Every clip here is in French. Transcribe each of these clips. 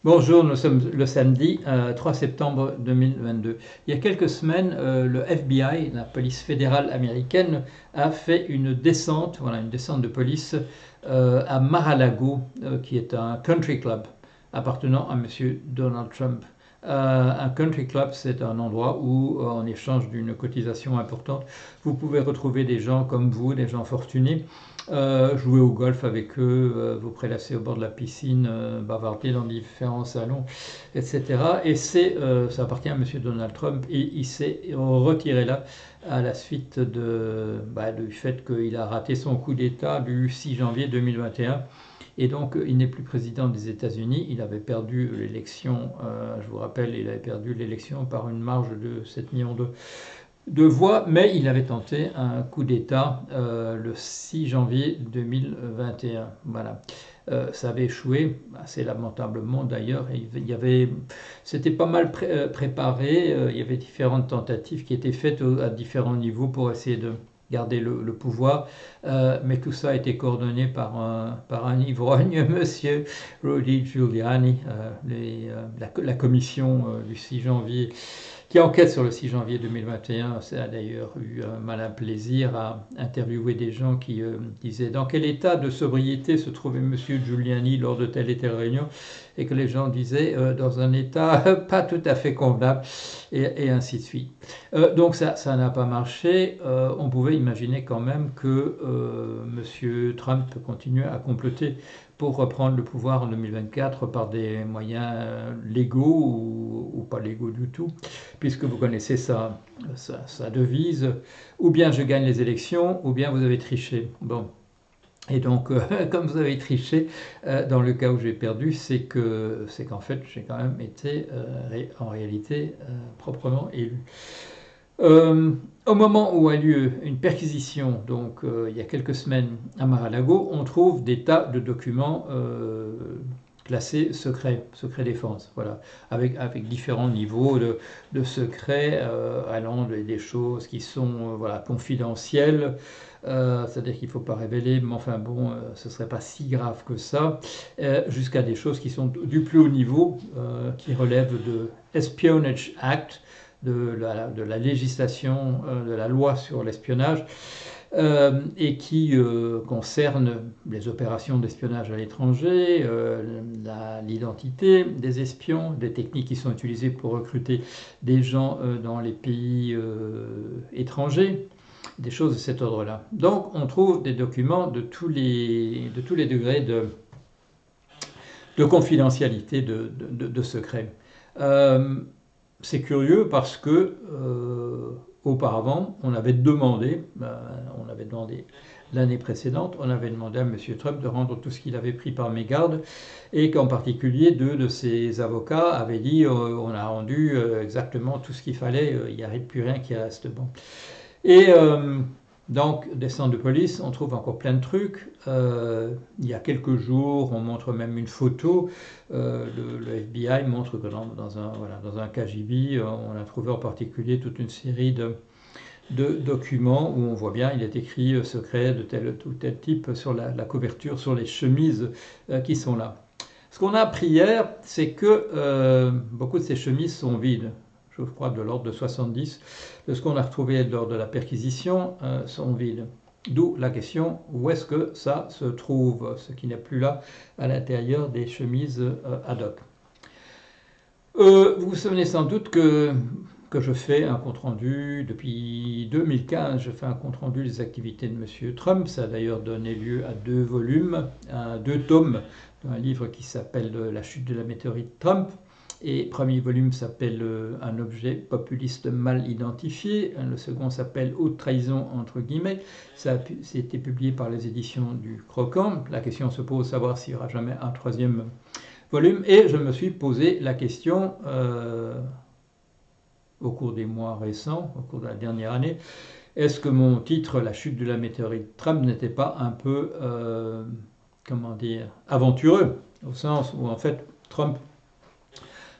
Bonjour, nous sommes le samedi 3 septembre 2022. Il y a quelques semaines, le FBI, la police fédérale américaine, a fait une descente, voilà, une descente de police à Mar-a-Lago, qui est un country club appartenant à Monsieur Donald Trump. Un country club, c'est un endroit où, en échange d'une cotisation importante, vous pouvez retrouver des gens comme vous, des gens fortunés, jouer au golf avec eux, vous prélasser au bord de la piscine, bavarder dans différents salons, etc. Et ça appartient à Monsieur Donald Trump et il s'est retiré là à la suite du fait qu'il a raté son coup d'État du 6 janvier 2021. Et donc, il n'est plus président des États-Unis. Il avait perdu l'élection, je vous rappelle, il avait perdu l'élection par une marge de 7 millions de voix, mais il avait tenté un coup d'État le 6 janvier 2021. Voilà. Ça avait échoué assez lamentablement d'ailleurs. C'était pas mal préparé. Il y avait différentes tentatives qui étaient faites à différents niveaux pour essayer de garder le pouvoir, mais tout ça a été coordonné par un ivrogne, Monsieur Rudy Giuliani, la commission du 6 janvier qui enquête sur le 6 janvier 2021. Ça a d'ailleurs eu un malin plaisir à interviewer des gens qui disaient dans quel état de sobriété se trouvait M. Giuliani lors de telle et telle réunion, et que les gens disaient dans un état pas tout à fait convenable, et ainsi de suite. Donc ça n'a pas marché. On pouvait imaginer quand même que M. Trump continuait à comploter pour reprendre le pouvoir en 2024 par des moyens légaux ou pas légaux du tout, puisque vous connaissez sa devise, ou bien je gagne les élections, ou bien vous avez triché. Bon. Et donc, comme vous avez triché, dans le cas où j'ai perdu, c'est qu'en fait, j'ai quand même été en réalité proprement élu. Au moment où a lieu une perquisition, donc il y a quelques semaines à Mar-a-Lago, on trouve des tas de documents classés secret défense, voilà, avec différents niveaux de secret, allant des choses qui sont voilà, confidentielles, c'est-à-dire qu'il ne faut pas révéler, mais enfin bon, ce ne serait pas si grave que ça, jusqu'à des choses qui sont du plus haut niveau, qui relèvent de Espionage Act, de la législation, de la loi sur l'espionnage, et qui concerne les opérations d'espionnage à l'étranger, l'identité des espions, des techniques qui sont utilisées pour recruter des gens dans les pays étrangers, des choses de cet ordre-là. Donc on trouve des documents de tous les degrés de confidentialité, de secret. C'est curieux parce que auparavant, on avait demandé l'année précédente, on avait demandé à M. Trump de rendre tout ce qu'il avait pris par mégarde, et qu'en particulier deux de ses avocats avaient dit on a rendu exactement tout ce qu'il fallait, il n'y a plus rien qui reste bon. Et donc, descente de police, on trouve encore plein de trucs. Il y a quelques jours, on montre même une photo. Le FBI montre que dans un KGB, on a trouvé en particulier toute une série de documents où on voit bien, il est écrit secret de tel ou tel type sur la couverture, sur les chemises qui sont là. Ce qu'on a appris hier, c'est que beaucoup de ces chemises sont vides. Je crois de l'ordre de 70 de ce qu'on a retrouvé lors de la perquisition sont vides. D'où la question, où est-ce que ça se trouve, ce qui n'est plus là à l'intérieur des chemises ad hoc. Vous vous souvenez sans doute que je fais un compte-rendu depuis 2015, je fais un compte-rendu des activités de M. Trump. Ça a d'ailleurs donné lieu à 2 volumes, à 2 tomes, d'un livre qui s'appelle La chute de la météorite Trump. Et le premier volume s'appelle Un objet populiste mal identifié. Le second s'appelle Haute trahison entre guillemets. Ça a été publié par les éditions du Croquant. La question se pose, savoir s'il y aura jamais un 3e volume. Et je me suis posé la question au cours des mois récents, au cours de la dernière année, est-ce que mon titre, La chute de la météorite Trump, n'était pas un peu, aventureux, au sens où en fait Trump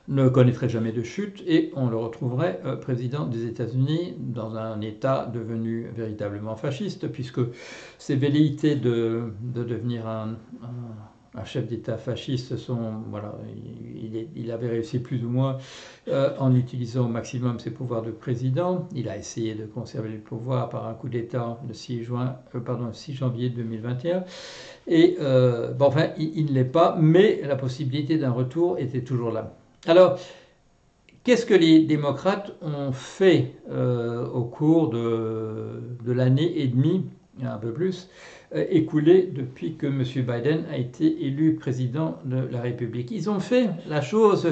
ne connaîtrait jamais de chute et on le retrouverait président des États-Unis dans un État devenu véritablement fasciste, puisque ses velléités de devenir un chef d'État fasciste, voilà, il avait réussi plus ou moins en utilisant au maximum ses pouvoirs de président. Il a essayé de conserver le pouvoir par un coup d'État le 6 janvier 2021. Et bon, enfin, il ne l'est pas, mais la possibilité d'un retour était toujours là. Alors, qu'est-ce que les démocrates ont fait au cours de l'année et demie, un peu plus, écoulée depuis que M. Biden a été élu président de la République? Ils ont fait la chose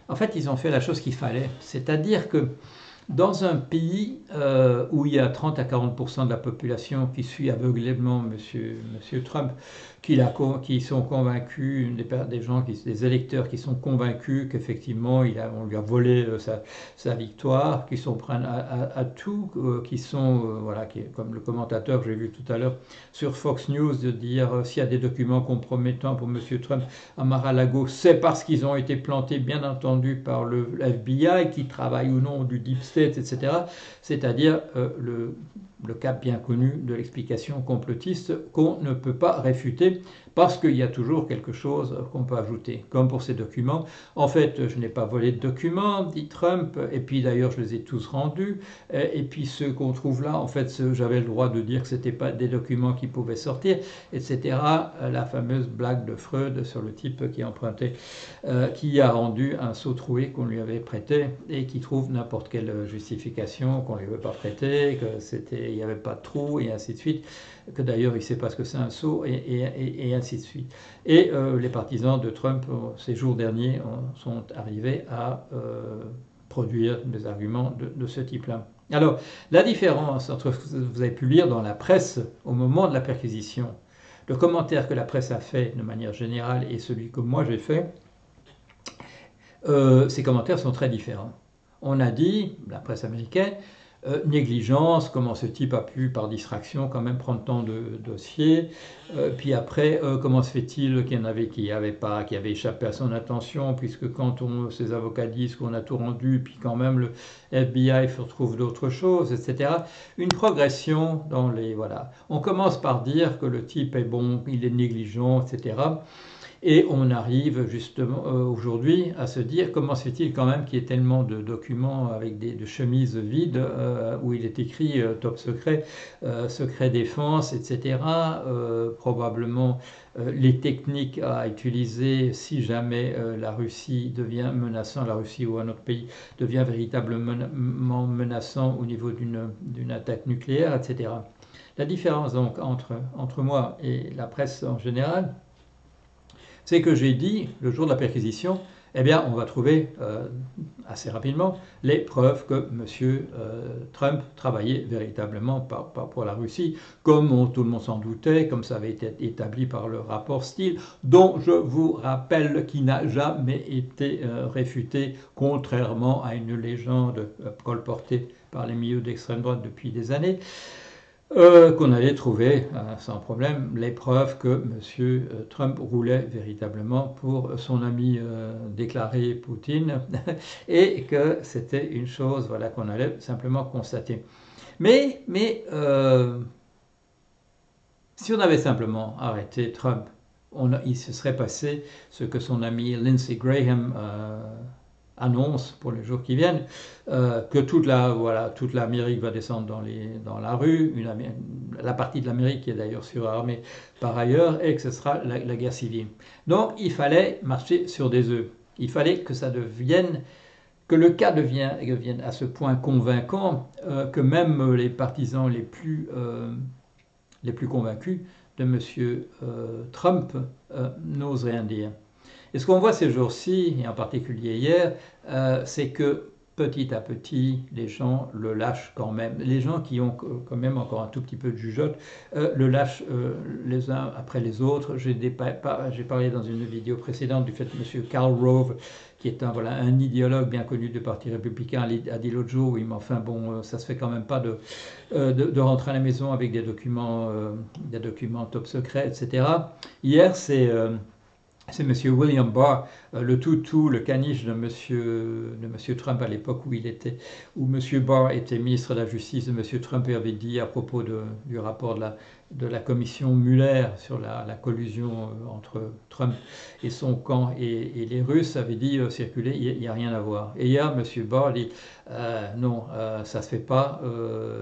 en fait, ils ont fait la chose qu'il fallait. C'est-à-dire que dans un pays où il y a 30 à 40% de la population qui suit aveuglément M. Trump, qui sont convaincus, des gens, des électeurs qui sont convaincus qu'effectivement on lui a volé sa victoire, qui sont prêts à tout, qui sont, voilà, comme le commentateur que j'ai vu tout à l'heure sur Fox News, de dire s'il y a des documents compromettants pour M. Trump à Mar-a-Lago, c'est parce qu'ils ont été plantés, bien entendu, par le FBI, qui travaille ou non du Deep State, etc. C'est-à-dire le cas bien connu de l'explication complotiste qu'on ne peut pas réfuter parce qu'il y a toujours quelque chose qu'on peut ajouter. Comme pour ces documents, en fait, je n'ai pas volé de documents, dit Trump, et puis d'ailleurs, je les ai tous rendus, et puis ceux qu'on trouve là, en fait, j'avais le droit de dire que ce n'étaient pas des documents qui pouvaient sortir, etc. La fameuse blague de Freud sur le type qui empruntait, qui a rendu un seau troué qu'on lui avait prêté et qui trouve n'importe quelle justification qu'on ne lui veut pas prêter, qu'il n'y avait pas de trou, et ainsi de suite, que d'ailleurs il ne sait pas ce que c'est un seau, et ainsi de suite. Et les partisans de Trump, ces jours derniers, sont arrivés à produire des arguments de ce type-là. Alors, la différence entre ce que vous avez pu lire dans la presse au moment de la perquisition, le commentaire que la presse a fait de manière générale et celui que moi j'ai fait, ces commentaires sont très différents. On a dit, la presse américaine, négligence, comment ce type a pu, par distraction, quand même prendre tant de dossiers. Puis après, comment se fait-il qu'il y en avait qui avaient échappé à son attention, puisque quand ses avocats disent qu'on a tout rendu, puis quand même le FBI retrouve d'autres choses, etc. Une progression dans les... Voilà. On commence par dire que le type est bon, il est négligent, etc. Et on arrive justement aujourd'hui à se dire comment se fait-il quand même qu'il y ait tellement de documents avec de chemises vides où il est écrit top secret, secret défense, etc. Probablement les techniques à utiliser si jamais la Russie devient menaçante, la Russie ou un autre pays devient véritablement menaçant au niveau d'une attaque nucléaire, etc. La différence donc entre moi et la presse en général, c'est que j'ai dit, le jour de la perquisition, eh bien, on va trouver assez rapidement les preuves que M. Trump travaillait véritablement pour la Russie, comme tout le monde s'en doutait, comme ça avait été établi par le rapport Steele, dont je vous rappelle qu'il n'a jamais été réfuté, contrairement à une légende colportée par les milieux d'extrême droite depuis des années. Qu'on allait trouver sans problème les preuves que M. Trump roulait véritablement pour son ami déclaré Poutine et que c'était une chose, voilà, qu'on allait simplement constater. Mais si on avait simplement arrêté Trump, il se serait passé ce que son ami Lindsey Graham annonce pour les jours qui viennent, que toute l'Amérique va descendre dans la rue, la partie de l'Amérique qui est d'ailleurs surarmée par ailleurs, et que ce sera la guerre civile. Donc il fallait marcher sur des œufs. Il fallait que que le cas devienne à ce point convaincant que même les partisans les plus convaincus de M. Trump n'osent rien dire. Et ce qu'on voit ces jours-ci, et en particulier hier, c'est que petit à petit, les gens le lâchent quand même. Les gens qui ont quand même encore un tout petit peu de jugeote le lâchent les uns après les autres. J'ai parlé dans une vidéo précédente du fait que M. Karl Rove, qui est un idéologue bien connu du Parti républicain, a dit l'autre jour, oui, mais enfin bon, ça se fait quand même pas de rentrer à la maison avec des documents top secret, etc. Hier, c'est M. William Barr, le toutou, le caniche de M. Trump à l'époque où M. Barr était ministre de la Justice de M. Trump et avait dit à propos du rapport de de la commission Mueller sur la collusion entre Trump et son camp et les Russes avait dit circuler, il n'y a rien à voir. Et il y a M. Barr dit non, ça se fait pas,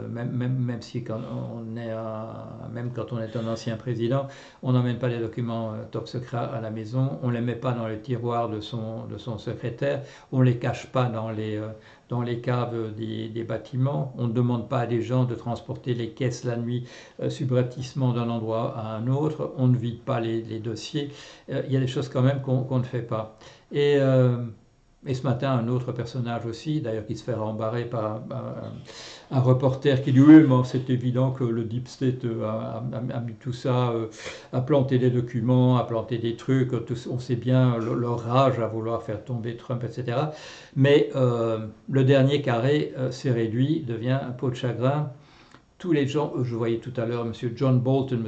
même si même quand on est un ancien président, on n'emmène pas les documents top secrets à la maison, on les met pas dans le tiroir de son secrétaire, on les cache pas dans les caves des bâtiments. On ne demande pas à des gens de transporter les caisses la nuit subrepticement d'un endroit à un autre. On ne vide pas les dossiers. Il y a des choses quand même qu'on ne fait pas. Et ce matin, un autre personnage aussi, d'ailleurs qui se fait rembarrer par un reporter qui dit oui, mais c'est évident que le Deep State a mis tout ça, a planté des documents, a planté des trucs, on sait bien leur rage à vouloir faire tomber Trump, etc. Mais le dernier carré s'est réduit, devient un pot de chagrin. Tous les gens, je voyais tout à l'heure M. John Bolton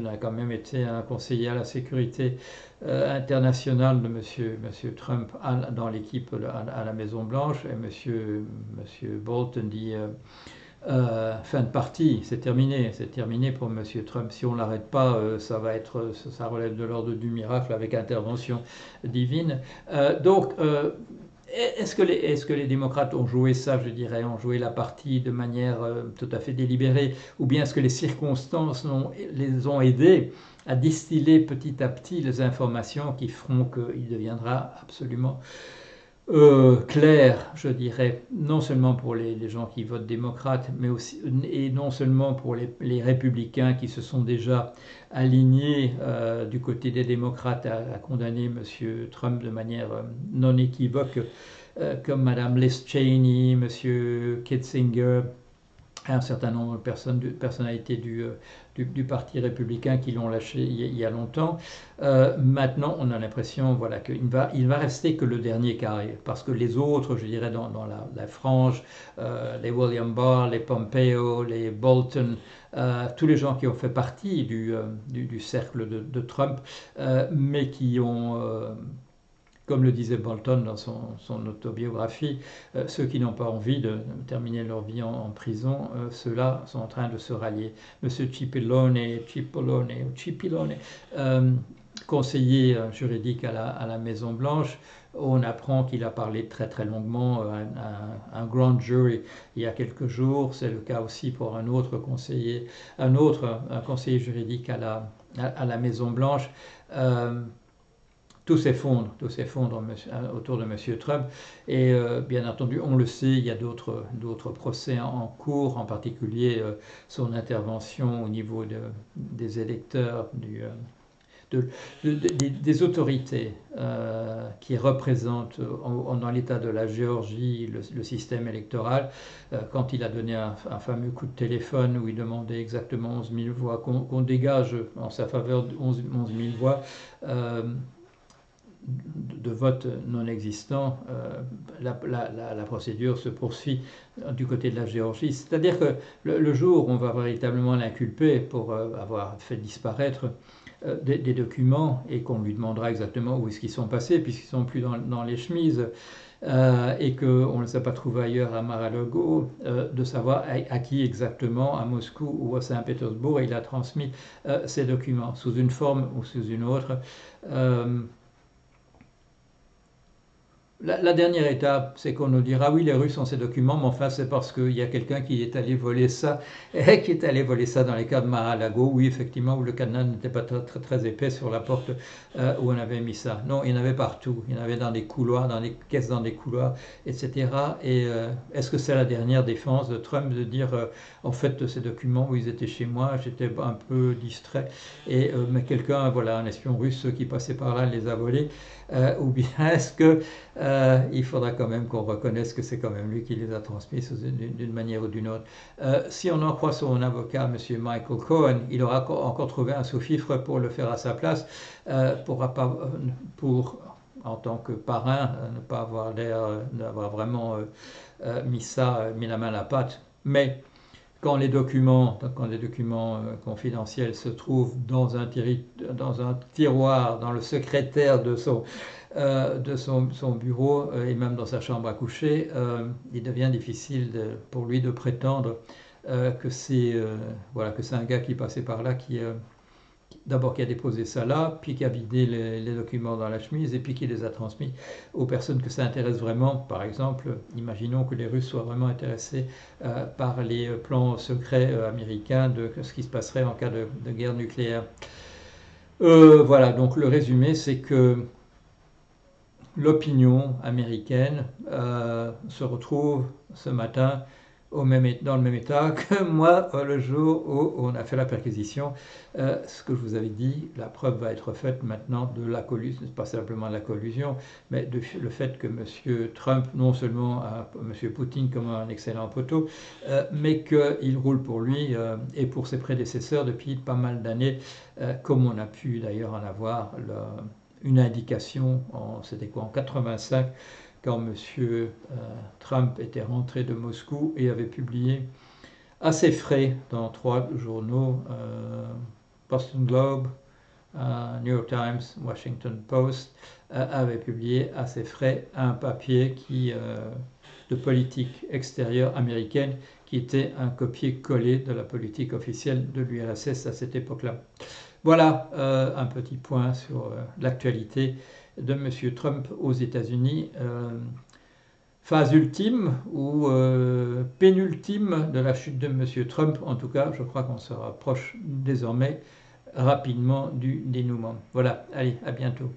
a quand même été un conseiller à la sécurité internationale de M. Trump dans l'équipe à la Maison Blanche, et M. Bolton dit fin de partie, c'est terminé pour M. Trump. Si on ne l'arrête pas, ça relève de l'ordre du miracle avec intervention divine. Donc est-ce que les démocrates ont joué ça, je dirais, ont joué la partie de manière tout à fait délibérée, ou bien est-ce que les circonstances les ont aidés à distiller petit à petit les informations qui feront qu'il deviendra absolument clair, je dirais, non seulement pour les gens qui votent démocrates, mais aussi, et non seulement pour les républicains qui se sont déjà alignés du côté des démocrates à condamner M. Trump de manière non équivoque, comme Mme Liz Cheney, M. Kitzinger, un certain nombre de personnalités du Parti républicain qui l'ont lâché il y a longtemps. Maintenant, on a l'impression voilà, qu'il va rester que le dernier carré, parce que les autres, je dirais, dans la frange, les William Barr, les Pompeo, les Bolton, tous les gens qui ont fait partie du cercle de Trump, mais qui ont comme le disait Bolton dans son autobiographie, ceux qui n'ont pas envie de terminer leur vie en prison, ceux-là sont en train de se rallier. Monsieur Cipollone, conseiller juridique à la Maison Blanche, on apprend qu'il a parlé très très longuement à un grand jury il y a quelques jours. C'est le cas aussi pour un conseiller juridique à la Maison Blanche. Tout s'effondre autour de M. Trump. Et bien entendu, on le sait, il y a d'autres procès en cours, en particulier son intervention au niveau des électeurs, des autorités qui représentent dans l'État de la Géorgie le système électoral, quand il a donné un fameux coup de téléphone où il demandait exactement 11 000 voix, qu'on dégage en sa faveur 11 000 voix, de vote non existant, la procédure se poursuit du côté de la Géorgie. C'est-à-dire que le jour où on va véritablement l'inculper pour avoir fait disparaître des documents et qu'on lui demandera exactement où est-ce qu'ils sont passés, puisqu'ils ne sont plus dans les chemises, et qu'on ne les a pas trouvés ailleurs à Mar-a-Lago, de savoir à qui exactement, à Moscou ou à Saint-Pétersbourg, il a transmis ces documents, sous une forme ou sous une autre. La dernière étape, c'est qu'on nous dira oui, les Russes ont ces documents, mais enfin c'est parce qu'il y a quelqu'un qui est allé voler ça, et qui est allé voler ça dans les cas de Mar-a-Lago, oui effectivement, où le cadenas n'était pas très épais sur la porte où on avait mis ça. Non, il y en avait partout, il y en avait dans des couloirs, dans des caisses dans des couloirs, etc. Et est-ce que c'est la dernière défense de Trump de dire en fait ces documents où ils étaient chez moi, j'étais un peu distrait, et mais quelqu'un, voilà, un espion russe qui passait par là les a volés, ou bien est-ce que il faudra quand même qu'on reconnaisse que c'est quand même lui qui les a transmis d'une manière ou d'une autre. Si on en croit son avocat, M. Michael Cohen, il aura encore trouvé un sous-fifre pour le faire à sa place, pour en tant que parrain, ne pas avoir l'air d'avoir vraiment mis la main à la pâte. Mais quand les documents confidentiels se trouvent dans un tiroir, dans le secrétaire de son bureau et même dans sa chambre à coucher, il devient difficile pour lui de prétendre que c'est voilà, que c'est un gars qui passait par là, d'abord qui a déposé ça là, puis qui a vidé les documents dans la chemise, et puis qui les a transmis aux personnes que ça intéresse vraiment. Par exemple, imaginons que les Russes soient vraiment intéressés par les plans secrets américains de ce qui se passerait en cas de guerre nucléaire. Voilà, donc le résumé, c'est que l'opinion américaine se retrouve ce matin dans le même état que moi le jour où on a fait la perquisition. Ce que je vous avais dit, la preuve va être faite maintenant de la collusion, pas simplement de la collusion, mais le fait que M. Trump, non seulement a M. Poutine comme un excellent poteau, mais qu'il roule pour lui et pour ses prédécesseurs depuis pas mal d'années, comme on a pu d'ailleurs en avoir une indication, c'était quoi, en 85, quand M. Trump était rentré de Moscou et avait publié à ses frais dans 3 journaux, Boston Globe, New York Times, Washington Post, avait publié à ses frais un papier de politique extérieure américaine qui était un copier-coller de la politique officielle de l'URSS à cette époque-là. Voilà un petit point sur l'actualité de M. Trump aux États-Unis. Phase ultime ou pénultime de la chute de M. Trump. En tout cas, je crois qu'on se rapproche désormais rapidement du dénouement. Voilà, allez, à bientôt.